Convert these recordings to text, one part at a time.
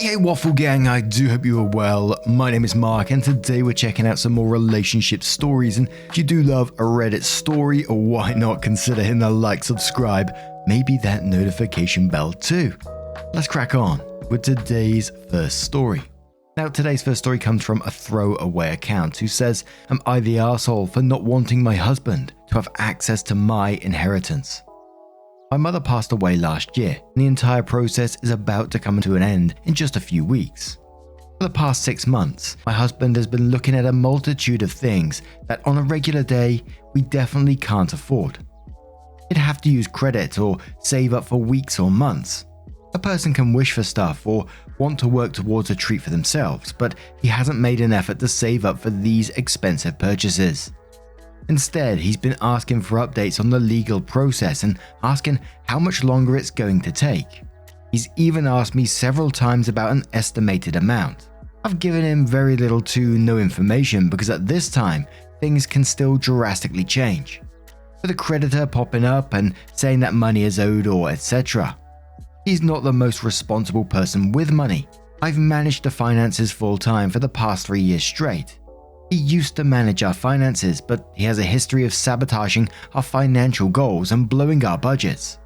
Hey Waffle Gang, I do hope you are well. My name is Mark and today we're checking out some more relationship stories, and if you do love a Reddit story, why not consider hitting the like, subscribe, maybe that notification bell too. Let's crack on with today's first story. Now today's first story comes from a throwaway account who says, "Am I the arsehole for not wanting my husband to have access to my inheritance? My mother passed away last year, and the entire process is about to come to an end in just a few weeks. For the past 6 months, my husband has been looking at a multitude of things that on a regular day, we definitely can't afford. He'd have to use credit or save up for weeks or months. A person can wish for stuff or want to work towards a treat for themselves, but he hasn't made an effort to save up for these expensive purchases. Instead, he's been asking for updates on the legal process and asking how much longer it's going to take. He's even asked me several times about an estimated amount. I've given him very little to no information because at this time, things can still drastically change, with a creditor popping up and saying that money is owed or etc. He's not the most responsible person with money. I've managed the finances full time for the past 3 years straight. He used to manage our finances, but he has a history of sabotaging our financial goals and blowing our budgets.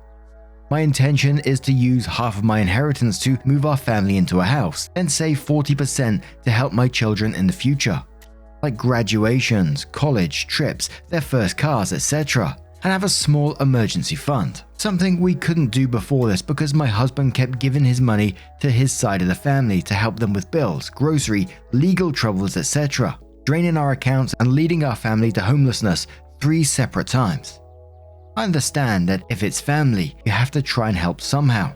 My intention is to use half of my inheritance to move our family into a house, then save 40% to help my children in the future, like graduations, college, trips, their first cars, etc., and have a small emergency fund. Something we couldn't do before this because my husband kept giving his money to his side of the family to help them with bills, grocery, legal troubles, etc., draining our accounts and leading our family to homelessness 3 separate times. I understand that if it's family, you have to try and help somehow,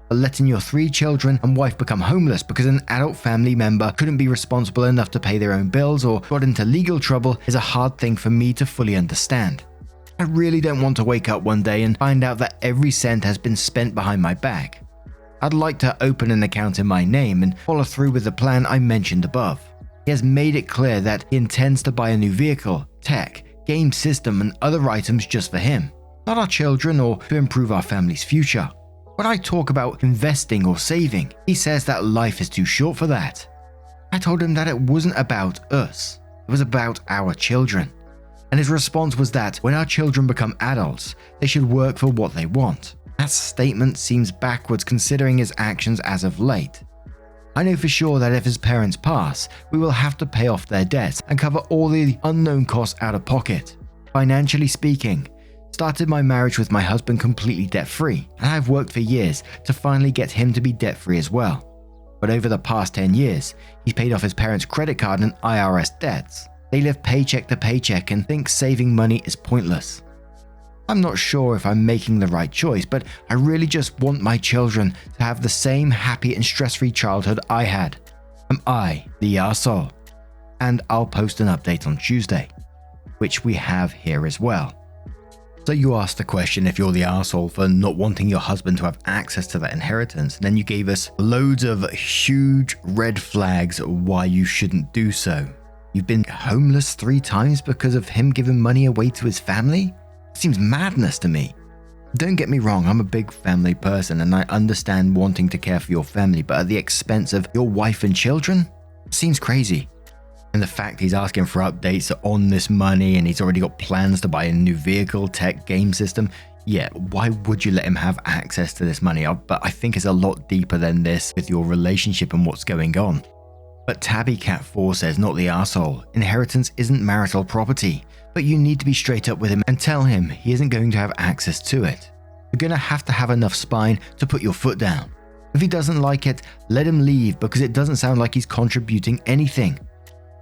but letting your 3 children and wife become homeless because an adult family member couldn't be responsible enough to pay their own bills or got into legal trouble is a hard thing for me to fully understand. I really don't want to wake up one day and find out that every cent has been spent behind my back. I'd like to open an account in my name and follow through with the plan I mentioned above. He has made it clear that he intends to buy a new vehicle, tech, game system and other items just for him, not our children or to improve our family's future. When I talk about investing or saving, he says that life is too short for that. I told him that it wasn't about us, it was about our children. And his response was that when our children become adults, they should work for what they want. That statement seems backwards considering his actions as of late. I know for sure that if his parents pass, we will have to pay off their debts and cover all the unknown costs out of pocket. Financially speaking, started my marriage with my husband completely debt-free, and I've worked for years to finally get him to be debt-free as well. But over the past 10 years, he's paid off his parents' credit card and IRS debts. They live paycheck to paycheck and think saving money is pointless. I'm not sure if I'm making the right choice, but I really just want my children to have the same happy and stress-free childhood I had. Am I the arsehole? And I'll post an update on Tuesday, which we have here as well. So you asked the question if you're the arsehole for not wanting your husband to have access to that inheritance, and then you gave us loads of huge red flags why you shouldn't do so. You've been homeless 3 times because of him giving money away to his family? Seems madness to me. Don't get me wrong, I'm a big family person and I understand wanting to care for your family, but at the expense of your wife and children? Seems crazy. And the fact he's asking for updates on this money and he's already got plans to buy a new vehicle, tech, game system, yeah, why would you let him have access to this money? But I think it's a lot deeper than this with your relationship and what's going on. But TabbyCat4 says, not the arsehole. Inheritance isn't marital property, but you need to be straight up with him and tell him he isn't going to have access to it. You're going to have enough spine to put your foot down. If he doesn't like it, let him leave because it doesn't sound like he's contributing anything.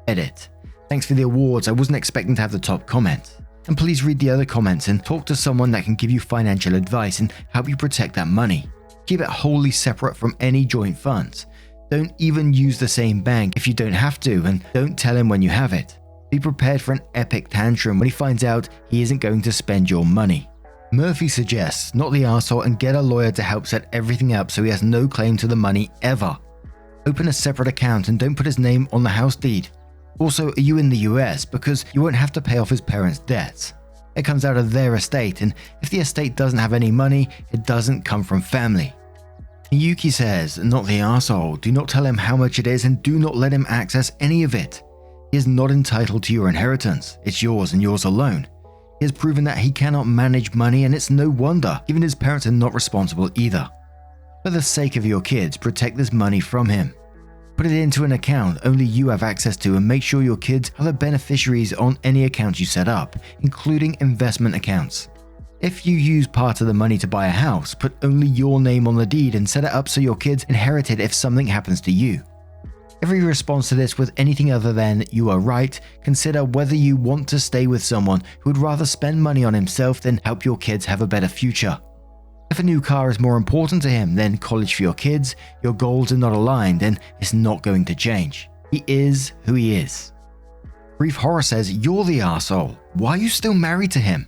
Edit. Thanks for the awards, I wasn't expecting to have the top comment. And please read the other comments and talk to someone that can give you financial advice and help you protect that money. Keep it wholly separate from any joint funds. Don't even use the same bank if you don't have to, and don't tell him when you have it. Be prepared for an epic tantrum when he finds out he isn't going to spend your money. Murphy suggests, not the arsehole, and get a lawyer to help set everything up so he has no claim to the money ever. Open a separate account and don't put his name on the house deed. Also, are you in the US? Because you won't have to pay off his parents' debts. It comes out of their estate, and if the estate doesn't have any money, it doesn't come from family. Yuki says, not the arsehole, do not tell him how much it is and do not let him access any of it. He is not entitled to your inheritance, it's yours and yours alone. He has proven that he cannot manage money, and it's no wonder, given his parents are not responsible either. For the sake of your kids, protect this money from him. Put it into an account only you have access to, and make sure your kids are the beneficiaries on any account you set up, including investment accounts. If you use part of the money to buy a house, put only your name on the deed and set it up so your kids inherit it if something happens to you. Every response to this with anything other than "you are right," consider whether you want to stay with someone who would rather spend money on himself than help your kids have a better future. If a new car is more important to him than college for your kids, your goals are not aligned and it's not going to change. He is who he is. Brief Horror says, you're the arsehole. Why are you still married to him?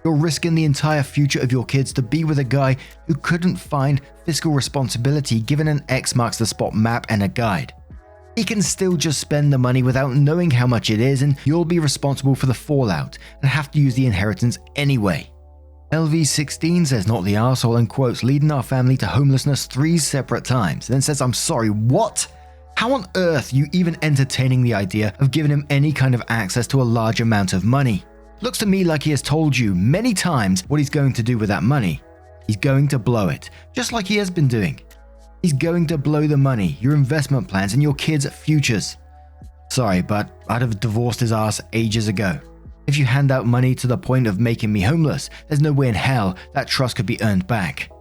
You're risking the entire future of your kids to be with a guy who couldn't find fiscal responsibility given an X marks the spot map and a guide. He can still just spend the money without knowing how much it is, and you'll be responsible for the fallout and have to use the inheritance anyway. LV16 says, not the arsehole, and quotes, leading our family to homelessness 3 separate times, then says, I'm sorry, what? How on earth are you even entertaining the idea of giving him any kind of access to a large amount of money? Looks to me like he has told you many times what he's going to do with that money. He's going to blow it, just like he has been doing. He's going to blow the money, your investment plans, and your kids' futures. Sorry, but I'd have divorced his ass ages ago. If you hand out money to the point of making me homeless, there's no way in hell that trust could be earned back.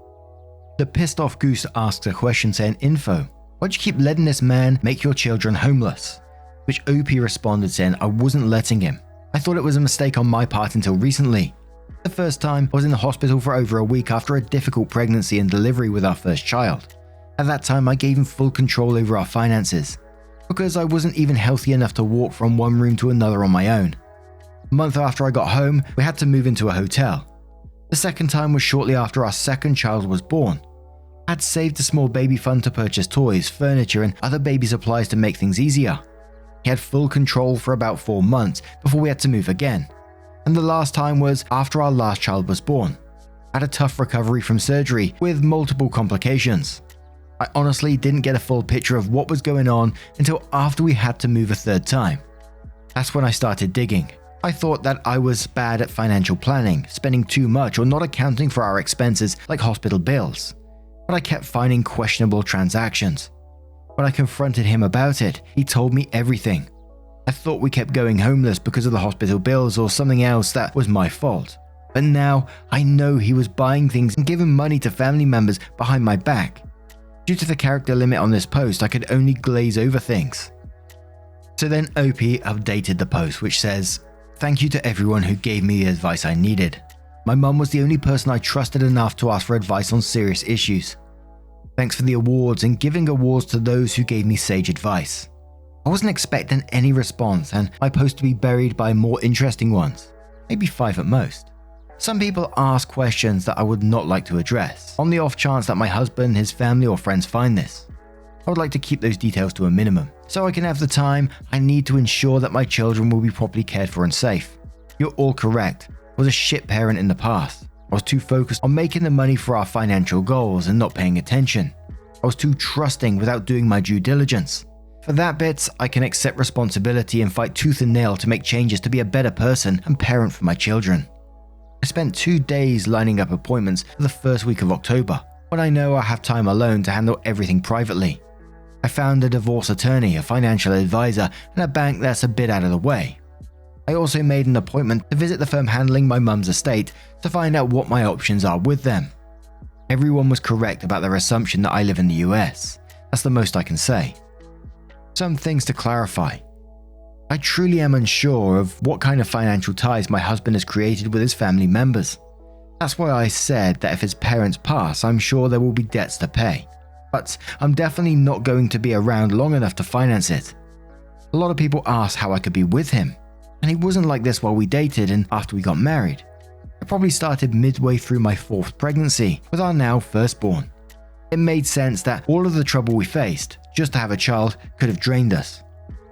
The pissed off goose asks a question saying, info, why'd you keep letting this man make your children homeless? Which OP responded saying, I wasn't letting him. I thought it was a mistake on my part until recently. The first time I was in the hospital for over a week after a difficult pregnancy and delivery with our first child. At that time I gave him full control over our finances, because I wasn't even healthy enough to walk from one room to another on my own. A month after I got home, we had to move into a hotel. The second time was shortly after our second child was born. I had saved a small baby fund to purchase toys, furniture, and other baby supplies to make things easier. He had full control for about 4 months before we had to move again. And the last time was after our last child was born. I had a tough recovery from surgery with multiple complications. I honestly didn't get a full picture of what was going on until after we had to move a third time. That's when I started digging. I thought that I was bad at financial planning, spending too much or not accounting for our expenses like hospital bills. But I kept finding questionable transactions. When I confronted him about it, he told me everything. I thought we kept going homeless because of the hospital bills or something else that was my fault. But now I know he was buying things and giving money to family members behind my back. Due to the character limit on this post, I could only glaze over things. So then OP updated the post, which says, thank you to everyone who gave me the advice I needed. My mum was the only person I trusted enough to ask for advice on serious issues. Thanks for the awards and giving awards to those who gave me sage advice. I wasn't expecting any response and my post to be buried by more interesting ones, maybe 5 at most. Some people ask questions that I would not like to address, on the off chance that my husband, his family or friends find this. I would like to keep those details to a minimum, so I can have the time I need to ensure that my children will be properly cared for and safe. You're all correct. I was a shit parent in the past. I was too focused on making the money for our financial goals and not paying attention. I was too trusting without doing my due diligence. For that bit, I can accept responsibility and fight tooth and nail to make changes to be a better person and parent for my children. I spent 2 days lining up appointments for the first week of October, when I know I have time alone to handle everything privately. I found a divorce attorney, a financial advisor, and a bank that's a bit out of the way. I also made an appointment to visit the firm handling my mum's estate to find out what my options are with them. Everyone was correct about their assumption that I live in the US. That's the most I can say. Some things to clarify. I truly am unsure of what kind of financial ties my husband has created with his family members. That's why I said that if his parents pass, I'm sure there will be debts to pay. But I'm definitely not going to be around long enough to finance it. A lot of people ask how I could be with him, and he wasn't like this while we dated and after we got married. It probably started midway through my 4th pregnancy with our now firstborn. It made sense that all of the trouble we faced, just to have a child, could have drained us.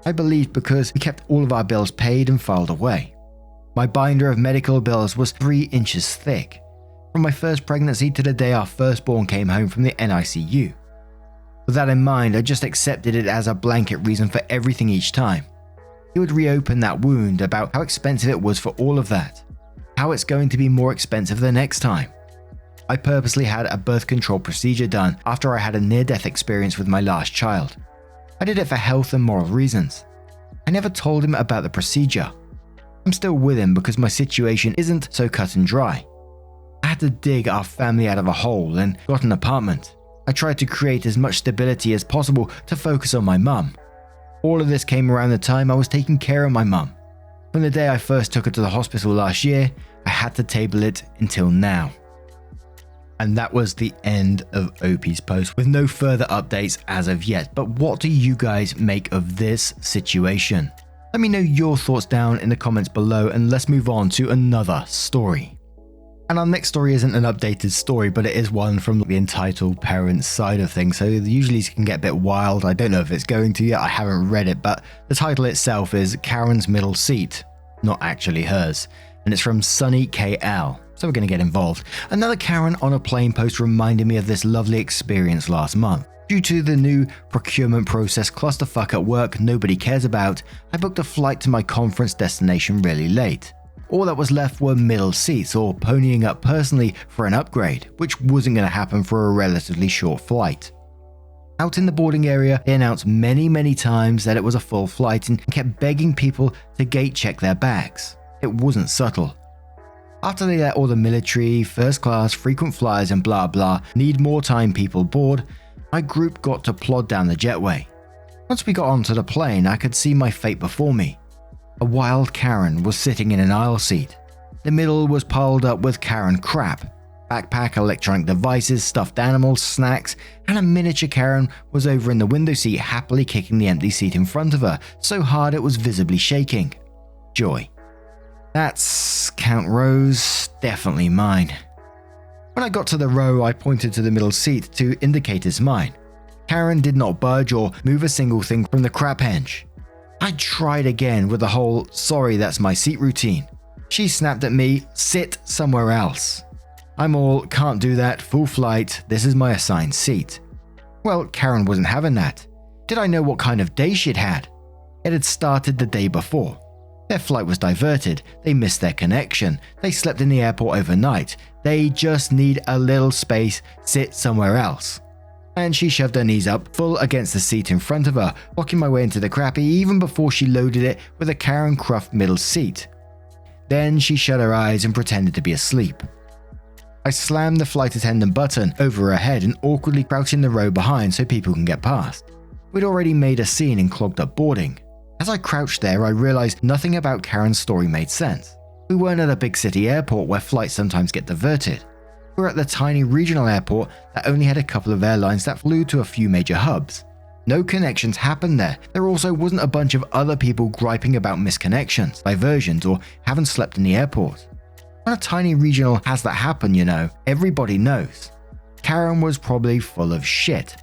I believe because we kept all of our bills paid and filed away. My binder of medical bills was 3 inches thick. from my first pregnancy to the day our firstborn came home from the NICU. With that in mind, I just accepted it as a blanket reason for everything each time. He would reopen that wound about how expensive it was for all of that, how it's going to be more expensive the next time. I purposely had a birth control procedure done after I had a near-death experience with my last child. I did it for health and moral reasons. I never told him about the procedure. I'm still with him because my situation isn't so cut and dry. I had to dig our family out of a hole and got an apartment. I tried to create as much stability as possible to focus on my mum. All of this came around the time I was taking care of my mum. From the day I first took her to the hospital last year, I had to table it until now. And that was the end of Opie's post, with no further updates as of yet. But what do you guys make of this situation? Let me know your thoughts down in the comments below, and let's move on to another story. And our next story isn't an updated story, but it is one from the entitled parents side of things, so usually it can get a bit wild. I don't know if it's going to yet, I haven't read it, but the title itself is Karen's Middle Seat, not actually hers, and it's from Sunny KL, so we're going to get involved. Another Karen on a plane post reminded me of this lovely experience last month. Due to the new procurement process clusterfuck at work nobody cares about, I booked a flight to my conference destination really late. All that was left were middle seats or ponying up personally for an upgrade, which wasn't going to happen for a relatively short flight. Out in the boarding area, they announced many times that it was a full flight and kept begging people to gate check their bags. It wasn't subtle. After they let all the military, first class, frequent flyers and blah blah need more time people board, my group got to plod down the jetway. Once we got onto the plane, I could see my fate before me. A wild Karen was sitting in an aisle seat. The middle was piled up with Karen crap. Backpack, electronic devices, stuffed animals, snacks, and a miniature Karen was over in the window seat happily kicking the empty seat in front of her, so hard it was visibly shaking. Joy. That's, count rows, definitely mine. When I got to the row, I pointed to the middle seat to indicate it's mine. Karen did not budge or move a single thing from the crap hench. I tried again with the whole sorry that's my seat routine. She snapped at me, sit somewhere else. I'm all can't do that, full flight, this is my assigned seat. Well, Karen wasn't having that. Did I know what kind of day she'd had? It had started the day before. Their flight was diverted, they missed their connection, they slept in the airport overnight, they just need a little space, sit somewhere else. And she shoved her knees up full against the seat in front of her, walking my way into the crappy even before she loaded it with a Karen Cruft middle seat. Then she shut her eyes and pretended to be asleep. I slammed the flight attendant button over her head and awkwardly crouched in the row behind so people can get past. We'd already made a scene and clogged up boarding. As I crouched there, I realized nothing about Karen's story made sense. We weren't at a big city airport where flights sometimes get diverted. We were at the tiny regional airport that only had a couple of airlines that flew to a few major hubs. No connections happened there. There also wasn't a bunch of other people griping about misconnections, diversions, or haven't slept in the airport. When a tiny regional has that happen, everybody knows. Karen was probably full of shit.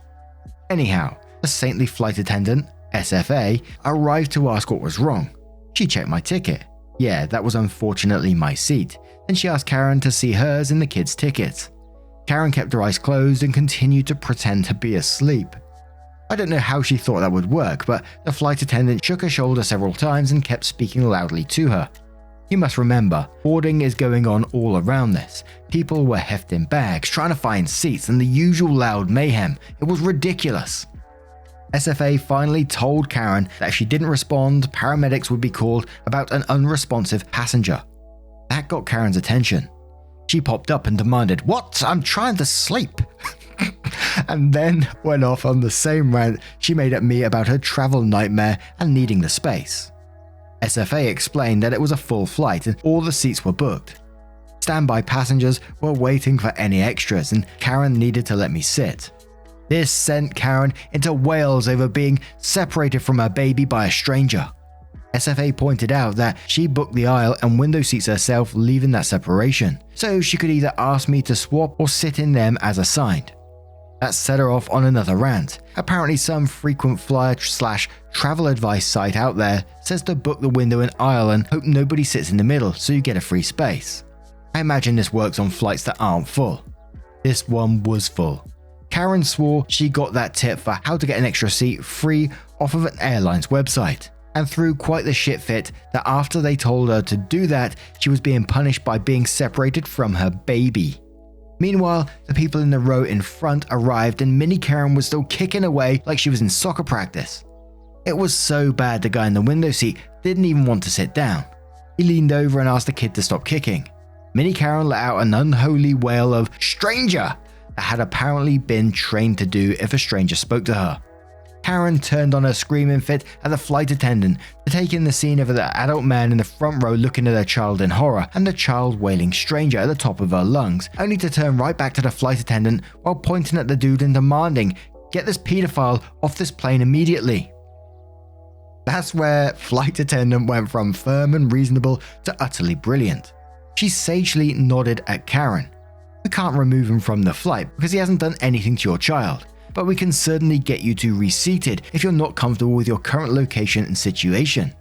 Anyhow, a saintly flight attendant, SFA, arrived to ask what was wrong. She checked my ticket. Yeah, that was unfortunately my seat. Then she asked Karen to see hers and the kids' tickets. Karen kept her eyes closed and continued to pretend to be asleep. I don't know how she thought that would work, but the flight attendant shook her shoulder several times and kept speaking loudly to her. You must remember, boarding is going on all around this. People were hefting bags, trying to find seats, and the usual loud mayhem. It was ridiculous. SFA finally told Karen that if she didn't respond, paramedics would be called about an unresponsive passenger. That got Karen's attention. She popped up and demanded, "What? I'm trying to sleep." And then went off on the same rant she made at me about her travel nightmare and needing the space. SFA explained that it was a full flight and all the seats were booked. Standby passengers were waiting for any extras and Karen needed to let me sit. This sent Karen into wails over being separated from her baby by a stranger. SFA pointed out that she booked the aisle and window seats herself, leaving that separation, so she could either ask me to swap or sit in them as assigned. That set her off on another rant. Apparently some frequent flyer/travel advice site out there says to book the window and aisle and hope nobody sits in the middle so you get a free space. I imagine this works on flights that aren't full. This one was full. Karen swore she got that tip for how to get an extra seat free off of an airline's website, and threw quite the shit fit that after they told her to do that, she was being punished by being separated from her baby. Meanwhile, the people in the row in front arrived and Mini Karen was still kicking away like she was in soccer practice. It was so bad the guy in the window seat didn't even want to sit down. He leaned over and asked the kid to stop kicking. Mini Karen let out an unholy wail of "stranger" that had apparently been trained to do if a stranger spoke to her. Karen turned on her screaming fit at the flight attendant to take in the scene of the adult man in the front row looking at her child in horror and the child wailing "stranger" at the top of her lungs, only to turn right back to the flight attendant while pointing at the dude and demanding, "Get this pedophile off this plane immediately." That's where flight attendant went from firm and reasonable to utterly brilliant. She sagely nodded at Karen. "We can't remove him from the flight because he hasn't done anything to your child, but we can certainly get you to reseated if you're not comfortable with your current location and situation.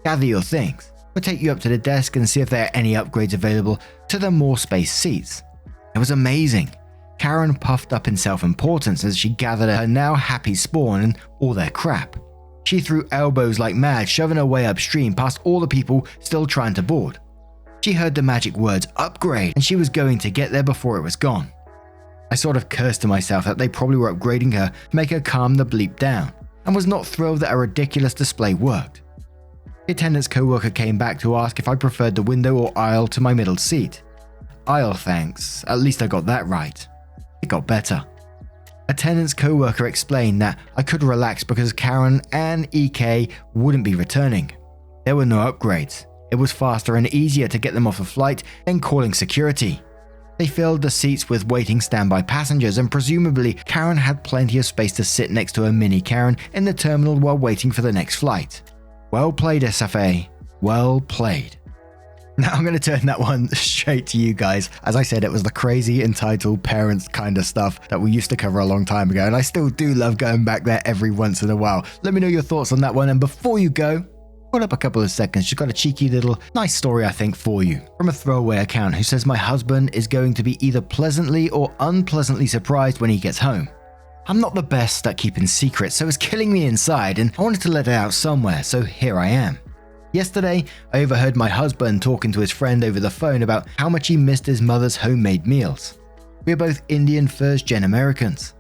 Gather your things. We'll take you up to the desk and see if there are any upgrades available to the more space seats." It was amazing. Karen puffed up in self-importance as she gathered her now happy spawn and all their crap. She threw elbows like mad, shoving her way upstream past all the people still trying to board. She heard the magic words "upgrade" and she was going to get there before it was gone. I sort of cursed to myself that they probably were upgrading her to make her calm the bleep down, and was not thrilled that a ridiculous display worked. The attendant's co-worker came back to ask if I preferred the window or aisle to my middle seat. Aisle, thanks. At least I got that right. It got better. Attendant's co-worker explained that I could relax because Karen and EK wouldn't be returning. There were no upgrades. It was faster and easier to get them off the flight than calling security. They filled the seats with waiting standby passengers, and presumably Karen had plenty of space to sit next to a Mini Karen in the terminal while waiting for the next flight. Well played, SFA. Well played. Now I'm going to turn that one straight to you guys. As I said, it was the crazy entitled parents kind of stuff that we used to cover a long time ago, and I still do love going back there every once in a while. Let me know your thoughts on that one, and before you go, hold up a couple of seconds. She's got a cheeky little nice story, I think, for you from a throwaway account who says, "My husband is going to be either pleasantly or unpleasantly surprised when he gets home. I'm not the best at keeping secrets, so it's killing me inside, and I wanted to let it out somewhere, so here I am. Yesterday, I overheard my husband talking to his friend over the phone about how much he missed his mother's homemade meals. We are both Indian first-gen Americans.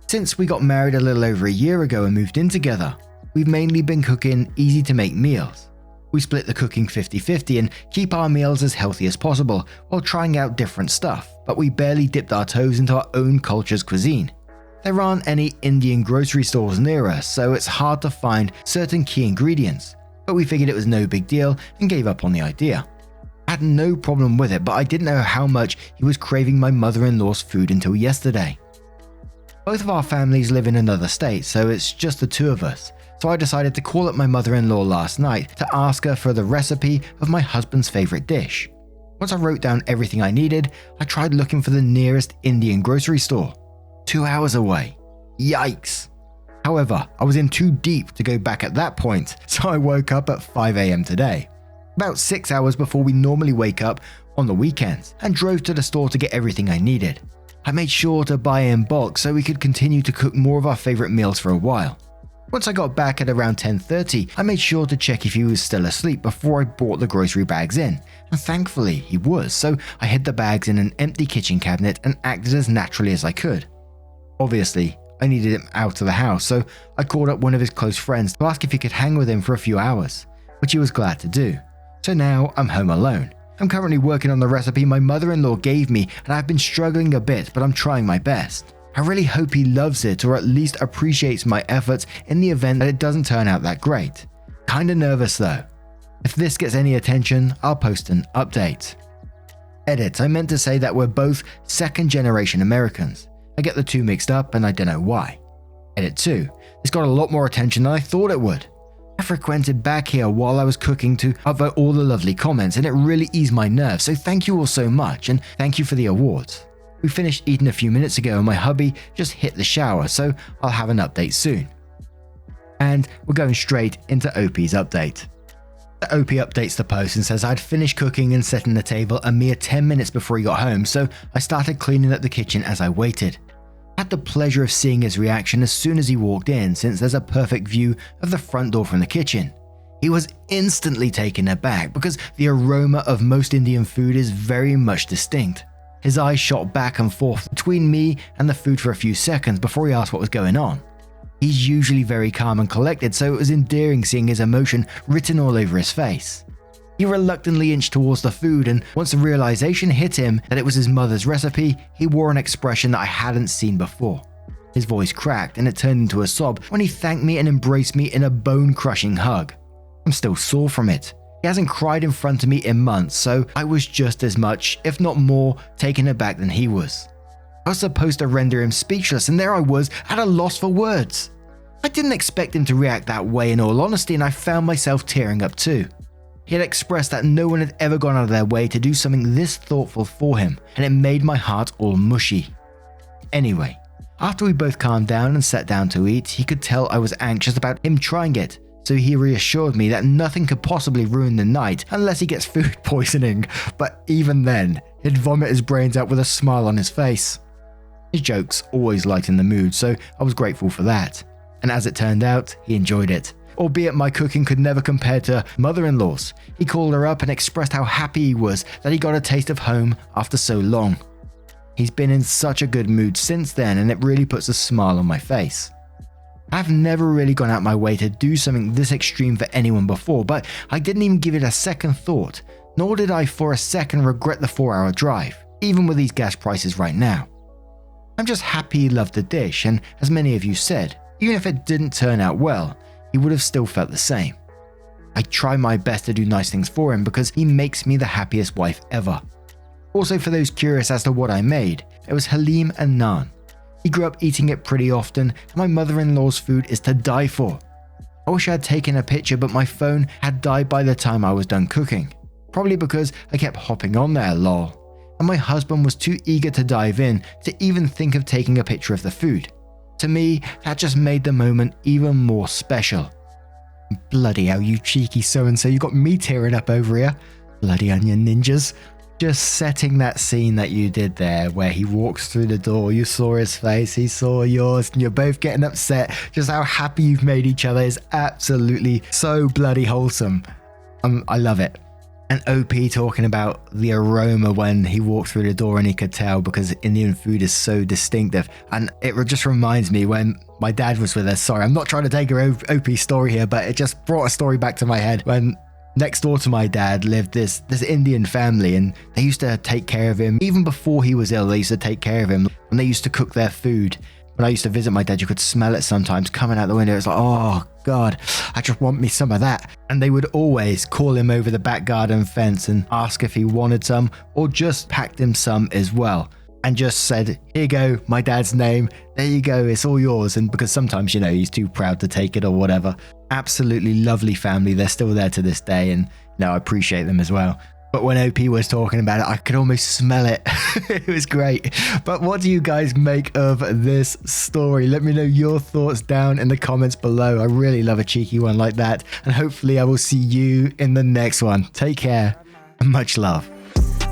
Since we got married a little over a year ago and moved in together, we've mainly been cooking easy-to-make meals. We split the cooking 50-50 and keep our meals as healthy as possible while trying out different stuff, but we barely dipped our toes into our own culture's cuisine. There aren't any Indian grocery stores near us, so it's hard to find certain key ingredients, but we figured it was no big deal and gave up on the idea. I had no problem with it, but I didn't know how much he was craving my mother-in-law's food until yesterday. Both of our families live in another state, so it's just the two of us. So I decided to call up my mother-in-law last night to ask her for the recipe of my husband's favorite dish. Once I wrote down everything I needed, I tried looking for the nearest Indian grocery store. 2 hours away. Yikes. However, I was in too deep to go back at that point, so I woke up at 5 a.m. today, about 6 hours before we normally wake up on the weekends, and drove to the store to get everything I needed. I made sure to buy in bulk so we could continue to cook more of our favorite meals for a while. Once I got back at around 10:30, I made sure to check if he was still asleep before I brought the grocery bags in, and thankfully he was, so I hid the bags in an empty kitchen cabinet and acted as naturally as I could. Obviously, I needed him out of the house, so I called up one of his close friends to ask if he could hang with him for a few hours, which he was glad to do. So now I'm home alone. I'm currently working on the recipe my mother-in-law gave me, and I've been struggling a bit, but I'm trying my best. I really hope he loves it, or at least appreciates my efforts in the event that it doesn't turn out that great. Kinda nervous though. If this gets any attention, I'll post an update. Edit, I meant to say that we're both second-generation Americans. I get the two mixed up and I don't know why. Edit 2, this got a lot more attention than I thought it would. I frequented back here while I was cooking to upvote all the lovely comments, and it really eased my nerves, so thank you all so much, and thank you for the awards. We finished eating a few minutes ago and my hubby just hit the shower, so I'll have an update soon. And we're going straight into OP's update. OP updates the post and says I'd finished cooking and setting the table a mere 10 minutes before he got home, so I started cleaning up the kitchen as I waited. I had the pleasure of seeing his reaction as soon as he walked in, since there's a perfect view of the front door from the kitchen. He was instantly taken aback because the aroma of most Indian food is very much distinct. His eyes shot back and forth between me and the food for a few seconds before he asked what was going on. He's usually very calm and collected, so it was endearing seeing his emotion written all over his face. He reluctantly inched towards the food, and once the realization hit him that it was his mother's recipe, he wore an expression that I hadn't seen before. His voice cracked and it turned into a sob when he thanked me and embraced me in a bone-crushing hug. I'm still sore from it. He hasn't cried in front of me in months, so I was just as much, if not more, taken aback than he was. I was supposed to render him speechless, and there I was, at a loss for words. I didn't expect him to react that way in all honesty, and I found myself tearing up too. He had expressed that no one had ever gone out of their way to do something this thoughtful for him, and it made my heart all mushy. Anyway, after we both calmed down and sat down to eat, he could tell I was anxious about him trying it, so he reassured me that nothing could possibly ruin the night unless he gets food poisoning, but even then, he'd vomit his brains out with a smile on his face. His jokes always lightened the mood, so I was grateful for that. And as it turned out, he enjoyed it. Albeit my cooking could never compare to mother-in-law's. He called her up and expressed how happy he was that he got a taste of home after so long. He's been in such a good mood since then, and it really puts a smile on my face. I've never really gone out my way to do something this extreme for anyone before, but I didn't even give it a second thought, nor did I for a second regret the 4-hour drive, even with these gas prices right now. I'm just happy he loved the dish, and as many of you said, even if it didn't turn out well, he would have still felt the same. I try my best to do nice things for him because he makes me the happiest wife ever. Also, for those curious as to what I made, it was halim and naan. He grew up eating it pretty often, and my mother-in-law's food is to die for. I wish I had taken a picture, but my phone had died by the time I was done cooking. Probably because I kept hopping on there, lol. And my husband was too eager to dive in to even think of taking a picture of the food. To me, that just made the moment even more special. Bloody hell, you cheeky so-and-so, you got me tearing up over here. Bloody onion ninjas. Just setting that scene that you did there where he walks through the door, you saw his face, he saw yours, and you're both getting upset. Just how happy you've made each other is absolutely so bloody wholesome. I love it. And OP talking about the aroma when he walked through the door and he could tell because Indian food is so distinctive. And it just reminds me when my dad was with us. Sorry, I'm not trying to take an OP story here, but it just brought a story back to my head when next door to my dad lived this Indian family, and they used to take care of him. Even before he was ill, they used to take care of him, and they used to cook their food. When I used to visit my dad, you could smell it sometimes coming out the window. It's like, oh God, I just want me some of that. And they would always call him over the back garden fence and ask if he wanted some, or just packed him some as well. And just said, here you go, my dad's name. There you go, it's all yours. And because sometimes, you know, he's too proud to take it or whatever. Absolutely lovely family. They're still there to this day, and I appreciate them as well. But when OP was talking about it, I could almost smell it. It was great. But what do you guys make of this story? Let me know your thoughts down in the comments below. I really love a cheeky one like that. And hopefully I will see you in the next one. Take care and much love.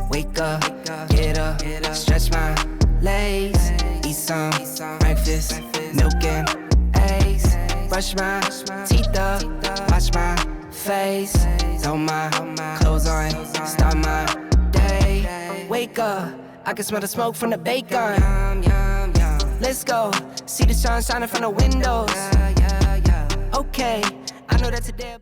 Wake up, get up, stretch my legs, eat some breakfast, milk and eggs, brush my teeth up, wash my face, throw my clothes on, start my day. Wake up, I can smell the smoke from the bacon. Let's go, see the sun shining from the windows. Okay, I know that today